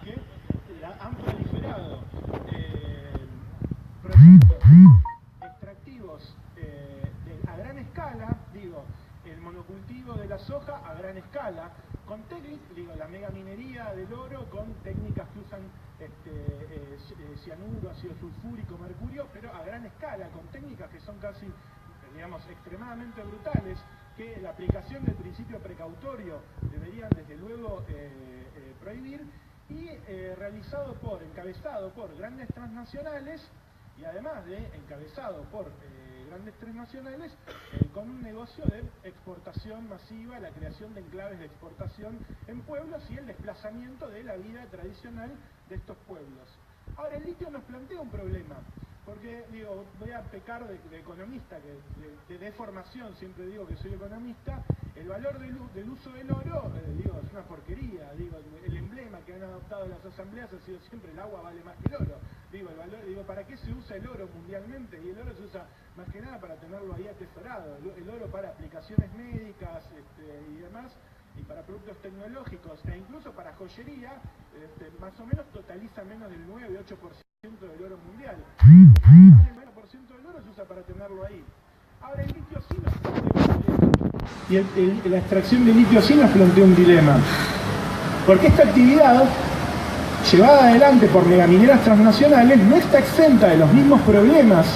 que han proliferado proyectos extractivos a gran escala, digo, el monocultivo de la soja a gran escala, con técnicas, digo, la megaminería del oro con técnicas que usan cianuro, ácido sulfúrico, mercurio, pero a gran escala, con técnicas que son casi, digamos, extremadamente brutales, que la aplicación del principio precautorio deberían desde luego prohibir, y encabezado por grandes transnacionales, y además de encabezado por grandes transnacionales, con un negocio de exportación masiva, la creación de enclaves de exportación en pueblos y el desplazamiento de la vida tradicional de estos pueblos. Ahora, el litio nos plantea un problema, porque, digo, voy a pecar de economista, de formación, siempre digo que soy economista. El valor del uso del oro, digo, es una porquería. Digo, el emblema que han adoptado las asambleas ha sido siempre el agua vale más que el oro. Digo, ¿para qué se usa el oro mundialmente? Y el oro se usa más que nada para tenerlo ahí atesorado. El oro para aplicaciones médicas y demás, y para productos tecnológicos, e incluso para joyería, más o menos totaliza menos del 9-8% del oro mundial. El 9% del oro se usa para tenerlo ahí. Ahora, el litio sí nos plantea un dilema. Y la extracción de litio sí nos plantea un dilema. Porque esta actividad, llevada adelante por megamineras transnacionales, no está exenta de los mismos problemas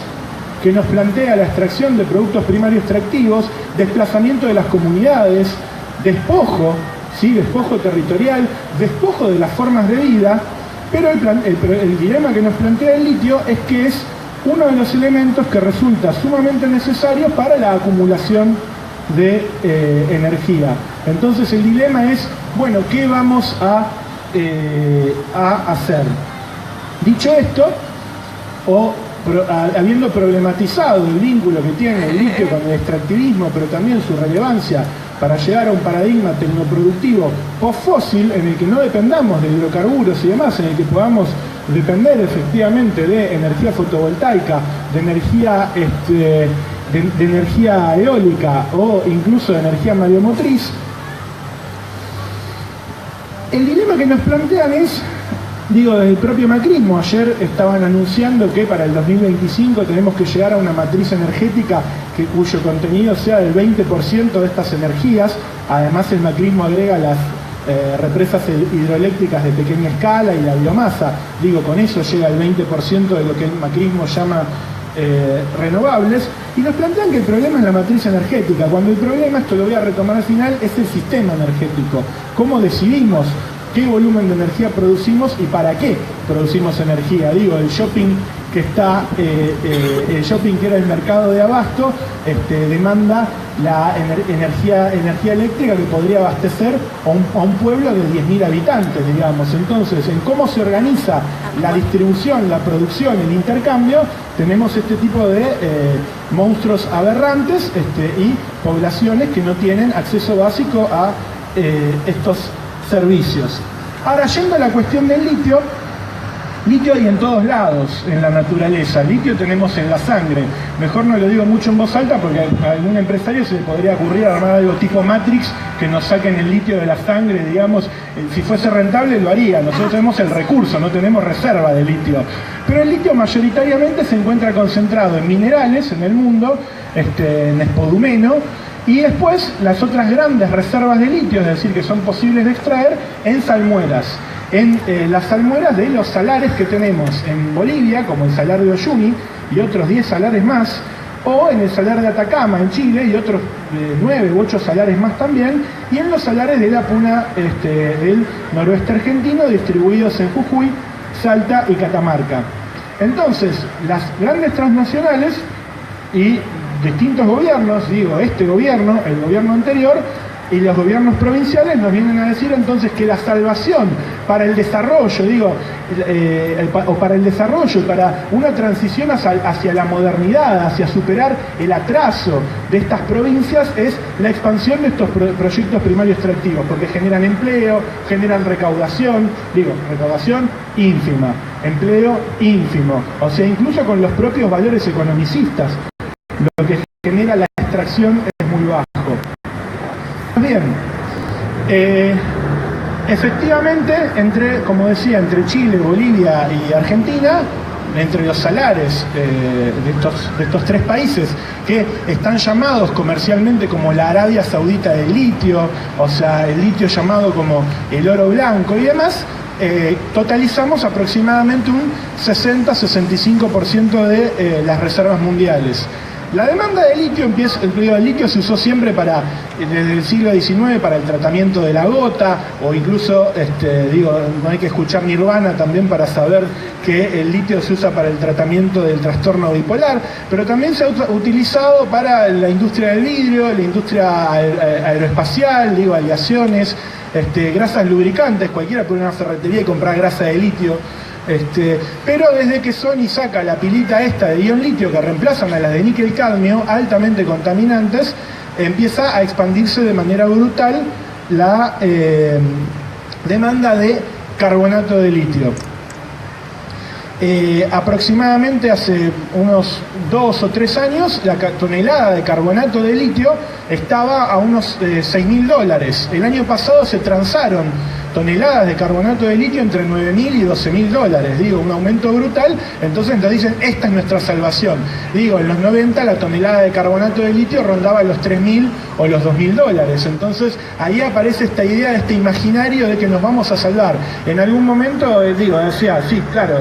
que nos plantea la extracción de productos primarios extractivos, desplazamiento de las comunidades, despojo, ¿sí? Despojo territorial, despojo de las formas de vida, pero el dilema que nos plantea el litio es que es uno de los elementos que resulta sumamente necesario para la acumulación de energía. Entonces el dilema es, bueno, ¿qué vamos a hacer? Dicho esto, habiendo problematizado el vínculo que tiene el litio con el extractivismo, pero también su relevancia para llegar a un paradigma tecnoproductivo post-fósil en el que no dependamos de hidrocarburos y demás, en el que podamos depender efectivamente de energía fotovoltaica, de energía eólica o incluso de energía mareomotriz. El dilema que nos plantean es, digo, desde el propio macrismo. Ayer estaban anunciando que para el 2025 tenemos que llegar a una matriz energética cuyo contenido sea del 20% de estas energías. Además, el macrismo agrega las represas hidroeléctricas de pequeña escala y la biomasa. Digo, con eso llega el 20% de lo que el macrismo llama renovables. Y nos plantean que el problema es la matriz energética, cuando el problema, esto lo voy a retomar al final, es el sistema energético. ¿Cómo decidimos qué volumen de energía producimos y para qué producimos energía? Digo, el shopping que está, el shopping que era el mercado de abasto, demanda la energía eléctrica que podría abastecer a un pueblo de 10.000 habitantes, digamos. Entonces, en cómo se organiza la distribución, la producción, el intercambio, tenemos este tipo de monstruos aberrantes y poblaciones que no tienen acceso básico a estos servicios. Ahora, yendo a la cuestión del litio hay en todos lados en la naturaleza. Litio tenemos en la sangre. Mejor no lo digo mucho en voz alta porque a algún empresario se le podría ocurrir armar algo tipo Matrix, que nos saquen el litio de la sangre, digamos. Si fuese rentable lo haría. Nosotros tenemos el recurso, no tenemos reserva de litio. Pero el litio mayoritariamente se encuentra concentrado en minerales en el mundo, en espodumeno, y después las otras grandes reservas de litio, es decir, que son posibles de extraer, en salmueras. En las salmueras de los salares que tenemos en Bolivia, como el salar de Uyuni y otros 10 salares más, o en el salar de Atacama en Chile y otros 9 u 8 salares más también, y en los salares de la puna del noroeste argentino, distribuidos en Jujuy, Salta y Catamarca. Entonces, las grandes transnacionales y distintos gobiernos, digo, este gobierno, el gobierno anterior, y los gobiernos provinciales nos vienen a decir entonces que la salvación para el desarrollo, para el desarrollo, para una transición hacia la modernidad, hacia superar el atraso de estas provincias, es la expansión de estos proyectos primarios extractivos, porque generan empleo, generan recaudación ínfima, empleo ínfimo, o sea, incluso con los propios valores economicistas, lo que genera la extracción es muy bajo. Bien, efectivamente, como decía, entre Chile, Bolivia y Argentina, entre los salares de estos tres países que están llamados comercialmente como la Arabia Saudita del litio, o sea, el litio llamado como el oro blanco y demás, totalizamos aproximadamente un 60-65% de las reservas mundiales. La demanda de litio el litio se usó siempre desde el siglo XIX para el tratamiento de la gota, o incluso, no hay que escuchar Nirvana también para saber que el litio se usa para el tratamiento del trastorno bipolar, pero también se ha utilizado para la industria del vidrio, la industria aeroespacial, aleaciones, grasas lubricantes, cualquiera puede ir a una ferretería y comprar grasa de litio. Pero desde que Sony saca la pilita esta de ion litio que reemplazan a las de níquel cadmio, altamente contaminantes, empieza a expandirse de manera brutal la demanda de carbonato de litio. Aproximadamente hace unos 2 o 3 años la tonelada de carbonato de litio estaba a unos $6.000. El año pasado se transaron toneladas de carbonato de litio entre $9.000 y $12.000, un aumento brutal. Entonces nos dicen, esta es nuestra salvación. En los 90 la tonelada de carbonato de litio rondaba los $3.000 o los $2.000. Entonces ahí aparece esta idea, este imaginario de que nos vamos a salvar. En algún momento, decía, sí, claro,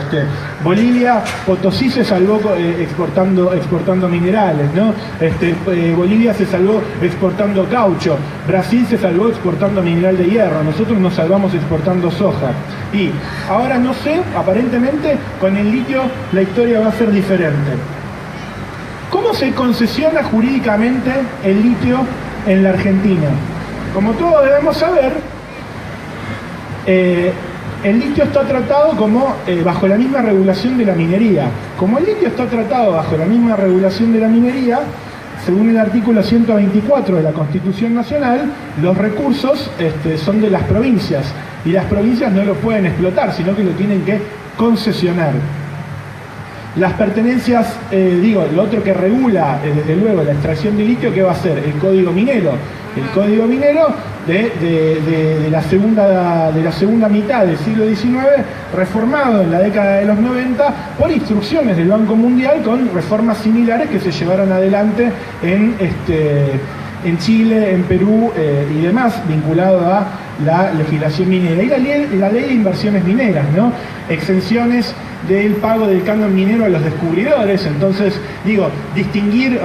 Bolivia, Potosí se salvó exportando minerales, ¿no? Bolivia se salvó exportando caucho, Brasil se salvó exportando mineral de hierro, nosotros nos salvamos exportando soja. Y ahora no sé, aparentemente con el litio la historia va a ser diferente. ¿Cómo se concesiona jurídicamente el litio en la Argentina? Como todos debemos saber, el litio está tratado como bajo la misma regulación de la minería. Como el litio está tratado bajo la misma regulación de la minería, según el artículo 124 de la Constitución Nacional, los recursos son de las provincias y las provincias no lo pueden explotar, sino que lo tienen que concesionar. Las pertenencias, lo otro que regula, desde luego, la extracción de litio, ¿qué va a ser? El Código Minero. El Código Minero de la segunda mitad del siglo XIX, reformado en la década de los 90 por instrucciones del Banco Mundial, con reformas similares que se llevaron adelante en Chile, en Perú y demás, vinculado a la legislación minera. Y la ley de inversiones mineras, ¿no? Exenciones del pago del canon minero a los descubridores. Entonces, distinguir,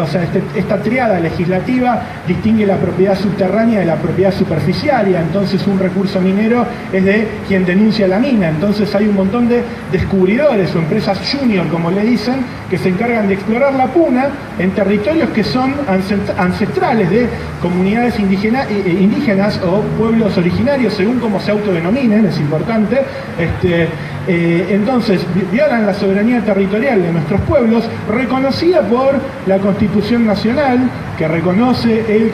esta triada legislativa distingue la propiedad subterránea de la propiedad superficiaria. Entonces, un recurso minero es de quien denuncia la mina. Entonces, hay un montón de descubridores o empresas junior, como le dicen, que se encargan de explorar la puna en territorios que son ancestrales de comunidades indígenas o pueblos originarios, según como se autodenominen, es importante. Entonces, violan la soberanía territorial de nuestros pueblos, reconocida por la Constitución Nacional, que reconoce el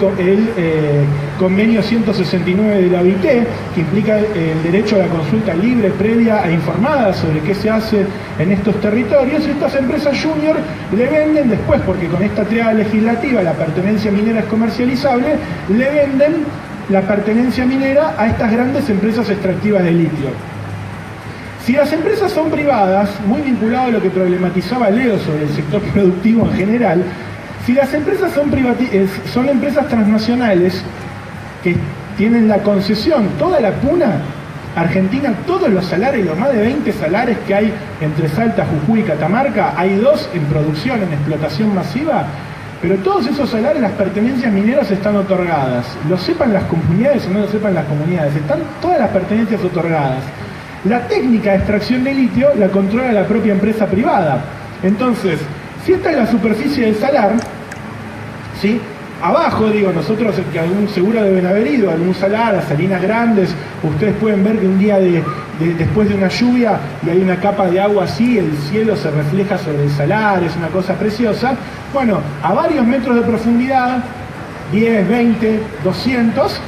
convenio 169 de la OIT, que implica el derecho a la consulta libre, previa e informada sobre qué se hace en estos territorios. Estas empresas junior le venden después, porque con esta triada legislativa la pertenencia minera es comercializable, le venden la pertenencia minera a estas grandes empresas extractivas de litio. Si las empresas son privadas, muy vinculado a lo que problematizaba Leo sobre el sector productivo en general, si las empresas son empresas transnacionales que tienen la concesión, toda la puna argentina, todos los salares, los más de 20 salares que hay entre Salta, Jujuy y Catamarca, hay 2 en producción, en explotación masiva, pero todos esos salarios, las pertenencias mineras están otorgadas. Lo sepan las comunidades o no lo sepan las comunidades, están todas las pertenencias otorgadas. La técnica de extracción de litio la controla la propia empresa privada. Entonces, si esta es la superficie del salar, ¿sí? Abajo, nosotros que algún seguro deben haber ido, algún salar, a Salinas Grandes, ustedes pueden ver que un día después de una lluvia y hay una capa de agua así, el cielo se refleja sobre el salar, es una cosa preciosa. Bueno, a varios metros de profundidad, 10, 20, 200,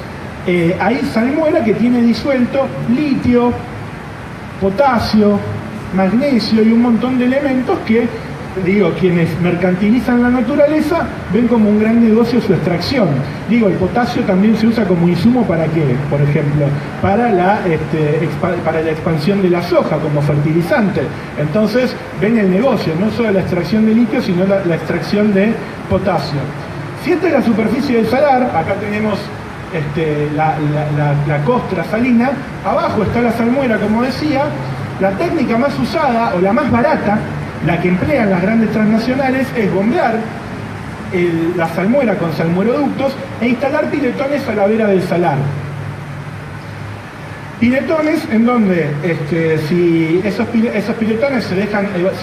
hay salmuera que tiene disuelto litio, potasio, magnesio y un montón de elementos que quienes mercantilizan la naturaleza ven como un gran negocio su extracción. El potasio también se usa como insumo ¿para qué? Por ejemplo, para la expansión de la soja como fertilizante. Entonces ven el negocio, no solo la extracción de litio, sino la extracción de potasio. Si esta es la superficie del salar, acá tenemos la costra salina, abajo está la salmuera, como decía. La técnica más usada o la más barata, la que emplean las grandes transnacionales, es bombear la salmuera con salmueroductos e instalar piletones a la vera del salar. Piletones en donde si esos piletones se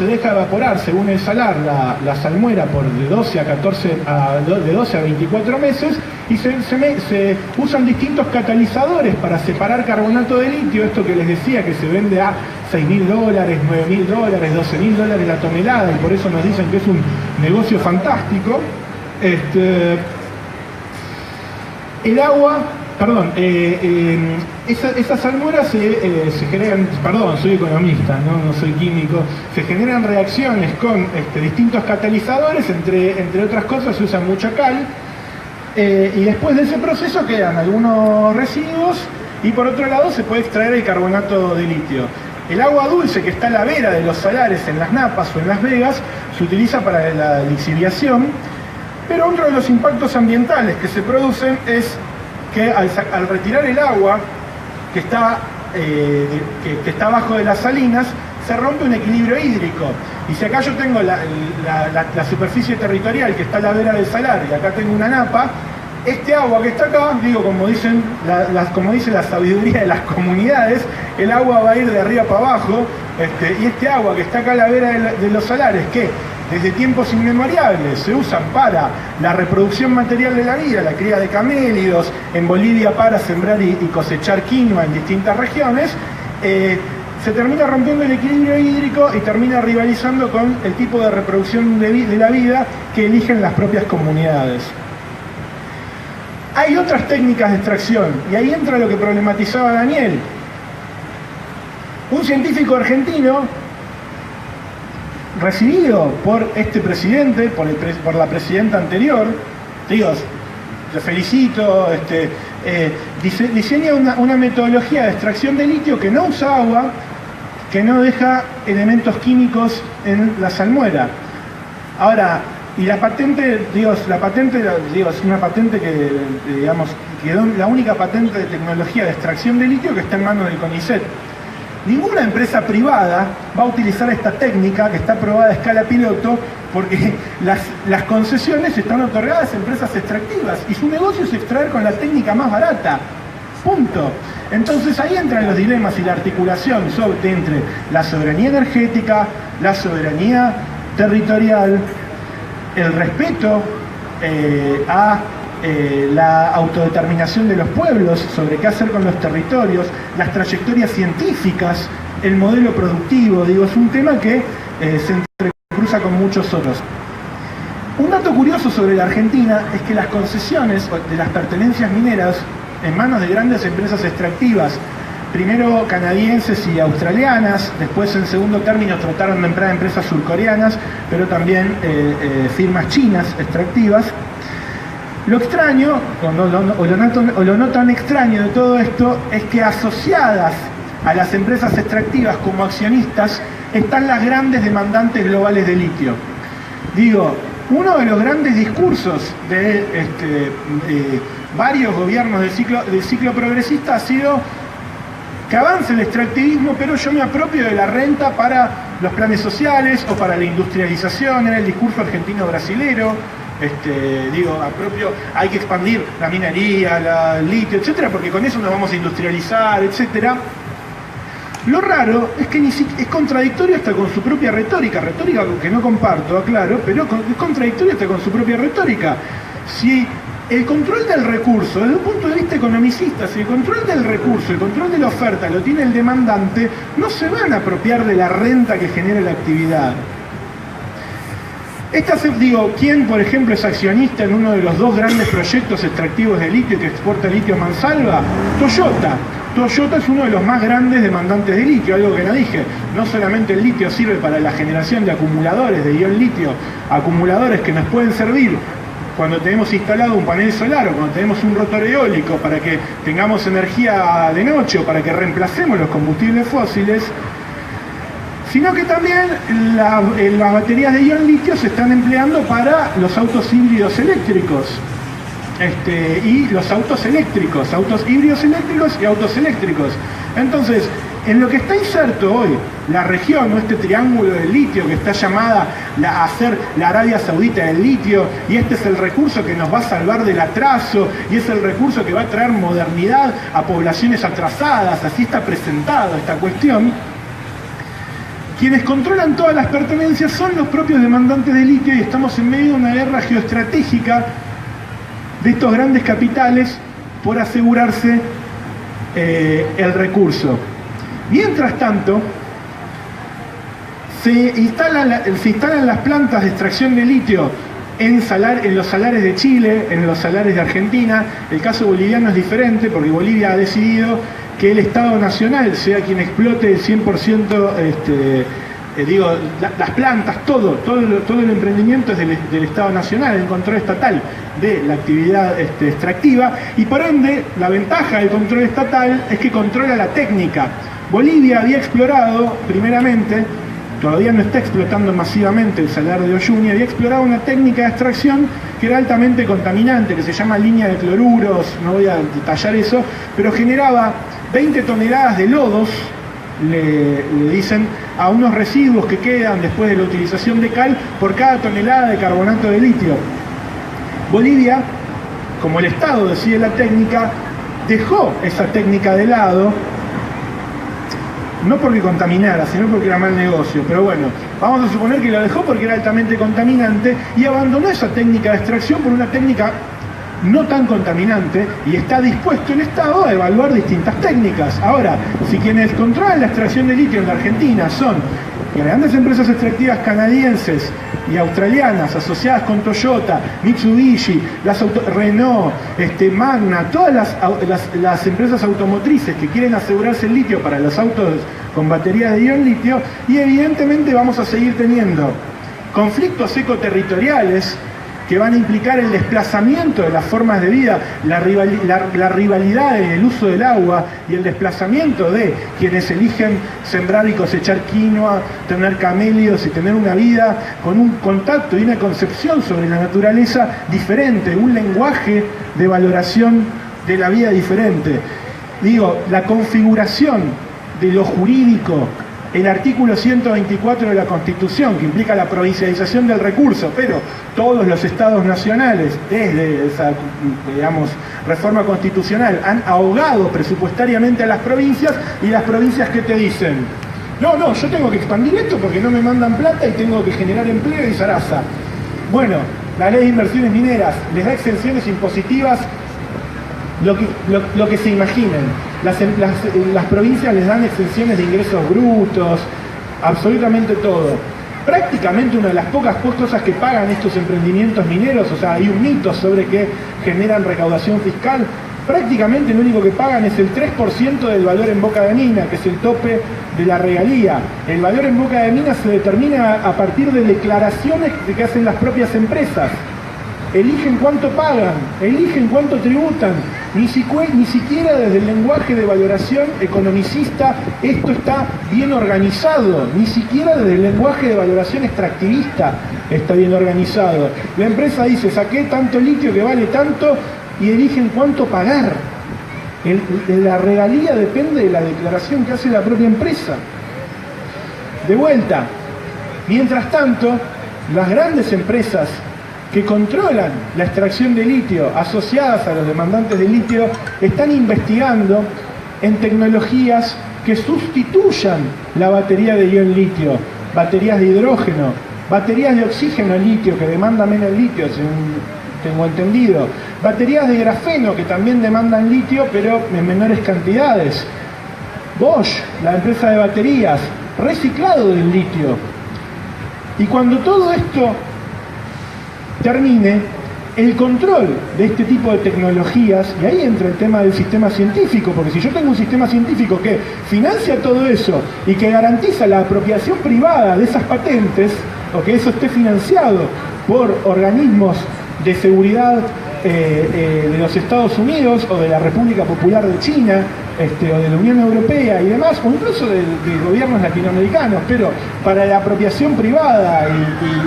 deja evaporar según el salar la salmuera por de 12 a 24 meses, y se usan distintos catalizadores para separar carbonato de litio, esto que les decía que se vende a $6.000, $9.000, $12.000 la tonelada, y por eso nos dicen que es un negocio fantástico. El agua, perdón, esas salmueras se generan, perdón, soy economista, no soy químico, se generan reacciones con distintos catalizadores, entre otras cosas se usa mucha cal, y después de ese proceso quedan algunos residuos, y por otro lado se puede extraer el carbonato de litio. El agua dulce que está a la vera de los salares en las napas o en las vegas se utiliza para la lixiviación, pero otro de los impactos ambientales que se producen es que al retirar el agua que está abajo de las salinas, se rompe un equilibrio hídrico. Y si acá yo tengo la superficie territorial que está a la vera del salar y acá tengo una napa, este agua que está acá, como dice la sabiduría de las comunidades, el agua va a ir de arriba para abajo, y este agua que está acá a la vera de los salares, que desde tiempos inmemoriales se usan para la reproducción material de la vida, la cría de camélidos, en Bolivia para sembrar y cosechar quinoa en distintas regiones, se termina rompiendo el equilibrio hídrico y termina rivalizando con el tipo de reproducción de la vida que eligen las propias comunidades. Hay otras técnicas de extracción, y ahí entra lo que problematizaba Daniel. Un científico argentino, recibido por este presidente, por la presidenta anterior, le felicito, diseña una metodología de extracción de litio que no usa agua, que no deja elementos químicos en la salmuera. Ahora, y la patente es una patente que, quedó la única patente de tecnología de extracción de litio que está en manos del CONICET. Ninguna empresa privada va a utilizar esta técnica que está aprobada a escala piloto, porque las concesiones están otorgadas a empresas extractivas y su negocio es extraer con la técnica más barata. Punto. Entonces ahí entran los dilemas y la articulación entre la soberanía energética, la soberanía territorial, el respeto a la autodeterminación de los pueblos sobre qué hacer con los territorios, las trayectorias científicas, el modelo productivo. Es un tema que se entrecruza con muchos otros. Un dato curioso sobre la Argentina es que las concesiones de las pertenencias mineras en manos de grandes empresas extractivas, primero canadienses y australianas, después en segundo término trataron de entrar empresas surcoreanas, pero también firmas chinas extractivas. Lo extraño, o lo no tan extraño de todo esto, es que asociadas a las empresas extractivas como accionistas están las grandes demandantes globales de litio. Uno de los grandes discursos de varios gobiernos del ciclo progresista ha sido que avance el extractivismo, pero yo me apropio de la renta para los planes sociales o para la industrialización. Era el discurso argentino-brasilero. Hay que expandir la minería, el litio, etcétera, porque con eso nos vamos a industrializar, etcétera. Lo raro es que es contradictorio hasta con su propia retórica que no comparto, aclaro, pero es contradictorio hasta con su propia retórica. Si el control del recurso, desde un punto de vista economicista, si el control del recurso, el control de la oferta lo tiene el demandante, no se van a apropiar de la renta que genera la actividad. ¿Quién, por ejemplo, es accionista en uno de los dos grandes proyectos extractivos de litio que exporta litio a mansalva? Toyota. Toyota es uno de los más grandes demandantes de litio, algo que no dije. No solamente el litio sirve para la generación de acumuladores de ion litio, acumuladores que nos pueden servir cuando tenemos instalado un panel solar o cuando tenemos un rotor eólico para que tengamos energía de noche o para que reemplacemos los combustibles fósiles, sino que también las baterías de ion litio se están empleando para los autos híbridos eléctricos. Y los autos eléctricos, autos híbridos eléctricos y autos eléctricos. Entonces, en lo que está inserto hoy la región, o este triángulo del litio que está llamada a ser la Arabia Saudita del litio, y este es el recurso que nos va a salvar del atraso, y es el recurso que va a traer modernidad a poblaciones atrasadas, así está presentada esta cuestión. Quienes controlan todas las pertenencias son los propios demandantes de litio, y estamos en medio de una guerra geoestratégica de estos grandes capitales por asegurarse el recurso. Mientras tanto, se instalan las plantas de extracción de litio en los salares de Chile, en los salares de Argentina. El caso boliviano es diferente porque Bolivia ha decidido que el Estado Nacional sea quien explote el 100%, las plantas, todo el emprendimiento es del Estado Nacional, el control estatal de la actividad extractiva, y por ende la ventaja del control estatal es que controla la técnica. Bolivia había explorado, primeramente, todavía no está explotando masivamente el salar de Uyuni, había explorado una técnica de extracción que era altamente contaminante, que se llama línea de cloruros, no voy a detallar eso, pero generaba 20 toneladas de lodos, le dicen, a unos residuos que quedan después de la utilización de cal por cada tonelada de carbonato de litio. Bolivia, como el Estado decide la técnica, dejó esa técnica de lado, no porque contaminara, sino porque era mal negocio, pero bueno, vamos a suponer que lo dejó porque era altamente contaminante y abandonó esa técnica de extracción por una técnica no tan contaminante, y está dispuesto el Estado a evaluar distintas técnicas. Ahora, si quienes controlan la extracción de litio en la Argentina son grandes empresas extractivas canadienses y australianas asociadas con Toyota, Mitsubishi, Renault, Magna, todas las empresas automotrices que quieren asegurarse el litio para los autos con baterías de ion litio, y evidentemente vamos a seguir teniendo conflictos ecoterritoriales que van a implicar el desplazamiento de las formas de vida, la rivalidad en el uso del agua y el desplazamiento de quienes eligen sembrar y cosechar quinoa, tener camelios y tener una vida con un contacto y una concepción sobre la naturaleza diferente, un lenguaje de valoración de la vida diferente. Digo, la configuración de lo jurídico, el artículo 124 de la Constitución, que implica la provincialización del recurso, pero todos los estados nacionales, desde esa, reforma constitucional, han ahogado presupuestariamente a las provincias, y las provincias que te dicen, no, yo tengo que expandir esto porque no me mandan plata y tengo que generar empleo y zaraza. Bueno, la ley de inversiones mineras les da exenciones impositivas, lo que se imaginen. Las provincias les dan exenciones de ingresos brutos, absolutamente todo. Prácticamente una de las pocas cosas que pagan estos emprendimientos mineros, o sea, hay un mito sobre que generan recaudación fiscal, prácticamente lo único que pagan es el 3% del valor en boca de mina, que es el tope de la regalía. El valor en boca de mina se determina a partir de declaraciones que hacen las propias empresas. Eligen cuánto pagan, eligen cuánto tributan, ni siquiera desde el lenguaje de valoración economicista esto está bien organizado, ni siquiera desde el lenguaje de valoración extractivista está bien organizado. La empresa dice, saqué tanto litio que vale tanto, y eligen cuánto pagar. La regalía depende de la declaración que hace la propia empresa. De vuelta, mientras tanto, las grandes empresas que controlan la extracción de litio asociadas a los demandantes de litio están investigando en tecnologías que sustituyan la batería de ion litio, baterías de hidrógeno, baterías de oxígeno litio que demandan menos litio, según tengo entendido, baterías de grafeno que también demandan litio pero en menores cantidades. Bosch, la empresa de baterías, reciclado del litio. Y cuando todo esto termine, el control de este tipo de tecnologías, y ahí entra el tema del sistema científico, porque si yo tengo un sistema científico que financia todo eso y que garantiza la apropiación privada de esas patentes, o que eso esté financiado por organismos de seguridad de los Estados Unidos o de la República Popular de China, o de la Unión Europea y demás, o incluso de gobiernos latinoamericanos, pero para la apropiación privada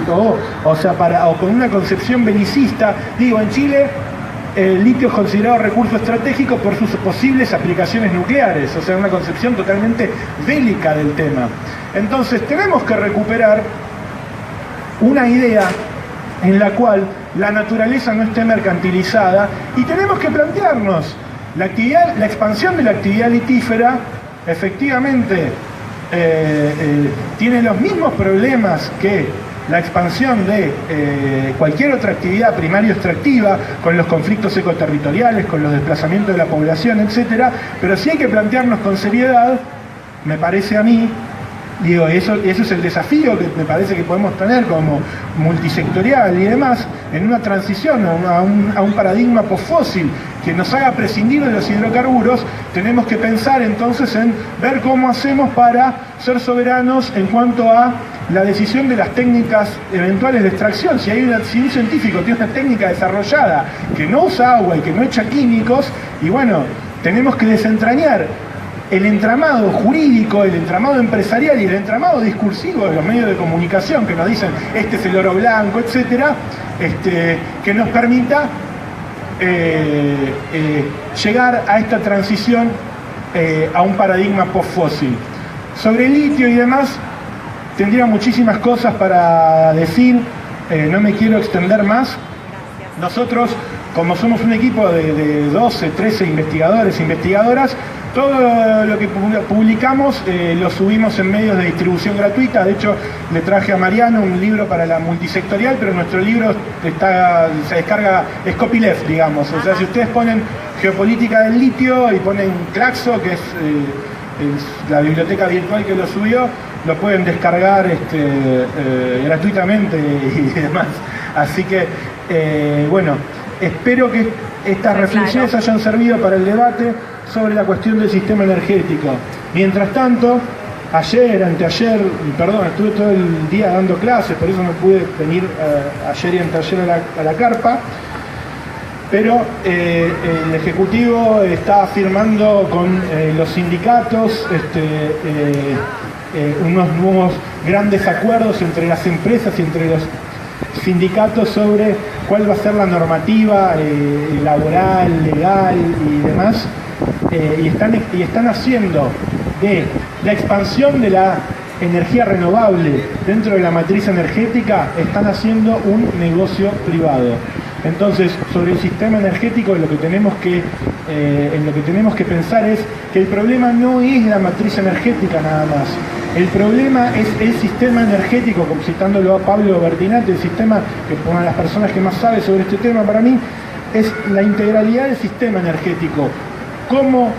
o con una concepción belicista. Digo, en Chile el litio es considerado recurso estratégico por sus posibles aplicaciones nucleares, o sea, una concepción totalmente bélica del tema. Entonces tenemos que recuperar una idea en la cual la naturaleza no esté mercantilizada, y tenemos que plantearnos la expansión de la actividad litífera. Efectivamente tiene los mismos problemas que la expansión de cualquier otra actividad primario extractiva, con los conflictos ecoterritoriales, con los desplazamientos de la población, etcétera, pero sí hay que plantearnos con seriedad, me parece a mí. Digo, eso es el desafío que me parece que podemos tener como multisectorial y demás, en una transición a un paradigma posfósil que nos haga prescindir de los hidrocarburos. Tenemos que pensar entonces en ver cómo hacemos para ser soberanos en cuanto a la decisión de las técnicas eventuales de extracción. Si un científico tiene una técnica desarrollada que no usa agua y que no echa químicos, y bueno, tenemos que desentrañar el entramado jurídico, el entramado empresarial y el entramado discursivo de los medios de comunicación que nos dicen este es el oro blanco, etcétera, que nos permita llegar a esta transición a un paradigma post-fósil. Sobre el litio y demás, tendría muchísimas cosas para decir, no me quiero extender más. Nosotros, como somos un equipo de 12, 13 investigadores e investigadoras, todo lo que publicamos lo subimos en medios de distribución gratuita. De hecho, le traje a Mariano un libro para la multisectorial, pero nuestro libro se descarga, es copyleft, digamos. O sea, si ustedes ponen Geopolítica del litio y ponen Claxo, que es la biblioteca virtual que lo subió, lo pueden descargar gratuitamente y demás. Así que, bueno, espero que estas reflexiones hayan servido para el debate sobre la cuestión del sistema energético. Mientras tanto, anteayer, perdón, estuve todo el día dando clases, por eso no pude venir ayer y anteayer a la carpa, pero el Ejecutivo está firmando con los sindicatos unos nuevos grandes acuerdos entre las empresas y entre los sindicatos sobre cuál va a ser la normativa laboral, legal y demás, y están haciendo de la expansión de la energía renovable dentro de la matriz energética, están haciendo un negocio privado. Entonces, sobre el sistema energético, en lo que tenemos que pensar es que el problema no es la matriz energética nada más. El problema es el sistema energético, como citándolo a Pablo Bertinati, el sistema, que es una de las personas que más sabe sobre este tema para mí, es la integralidad del sistema energético. Cómo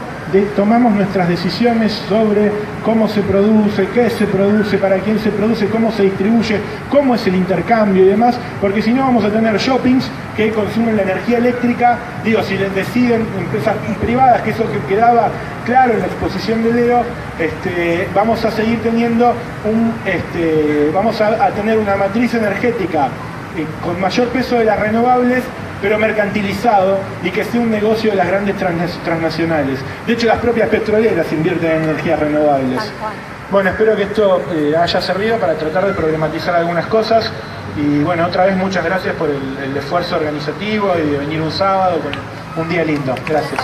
tomamos nuestras decisiones sobre cómo se produce, qué se produce, para quién se produce, cómo se distribuye, cómo es el intercambio y demás, porque si no vamos a tener shoppings que consumen la energía eléctrica. Digo, si les deciden empresas privadas, que eso que quedaba claro en la exposición de Leo, vamos a seguir teniendo vamos a tener una matriz energética con mayor peso de las renovables, pero mercantilizado, y que sea un negocio de las grandes transnacionales. De hecho, las propias petroleras invierten en energías renovables. Bueno, espero que esto haya servido para tratar de problematizar algunas cosas, y bueno, otra vez muchas gracias por el esfuerzo organizativo y de venir un sábado con un día lindo. Gracias.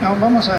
No, vamos a